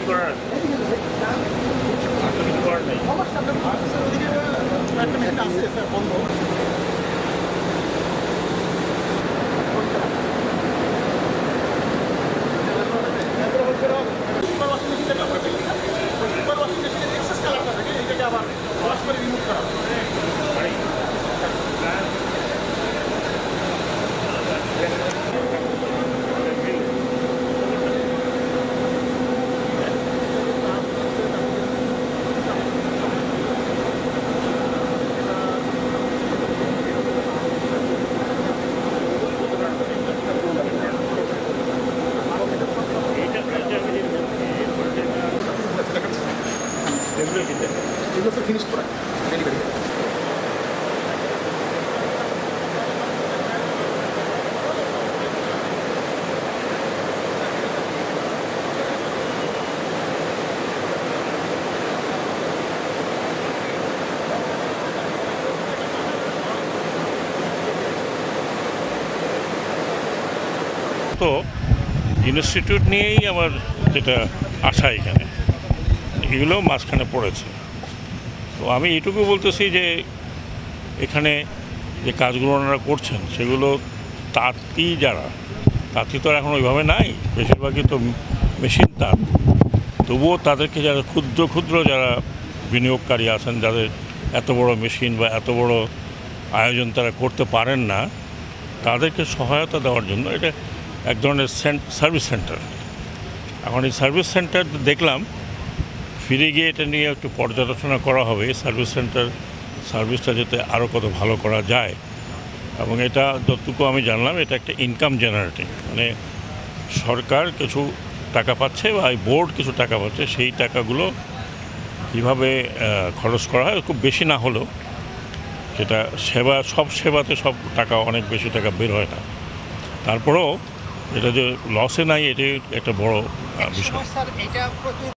করার আছে? আর তো কিছু করার নেই। এগুলো তো ফিনিশ করা ডেলিভারি। তো ইনস্টিটিউট নিয়েই আমার যেটা আশা এখানে, এগুলো মাঝখানে পড়েছে। তো আমি এটুকু বলতেছি যে এখানে যে কাজগুলো ওনারা করছেন সেগুলো তাঁতি তাঁতি তো আর এখন ওইভাবে নাই, বেশিরভাগই তো মেশিন তাঁত। তবুও তাদেরকে যারা ক্ষুদ্র ক্ষুদ্র যারা বিনিয়োগকারী আছেন, যাদের এত বড় মেশিন বা এত বড় আয়োজন তারা করতে পারেন না, তাদেরকে সহায়তা দেওয়ার জন্য এটা এক ধরনের সার্ভিস সেন্টার। এখন এই সার্ভিস সেন্টার দেখলাম, ফিরে গিয়ে এটা নিয়ে একটু পর্যালোচনা করা হবে। সার্ভিস সেন্টার সার্ভিসটা যাতে আরও কত ভালো করা যায়, এবং এটা যতটুকু আমি জানলাম এটা একটা ইনকাম জেনারেটিং, মানে সরকার কিছু টাকা পাচ্ছে বা বোর্ড কিছু টাকা পাচ্ছে, সেই টাকাগুলো কীভাবে খরচ করা হয়, খুব বেশি না হলেও, সেটা সব সেবাতে সব টাকা, অনেক বেশি টাকা বের হয় না, তারপরেও এটা যে লসে নাই, এটাই একটা বড় বিষয়।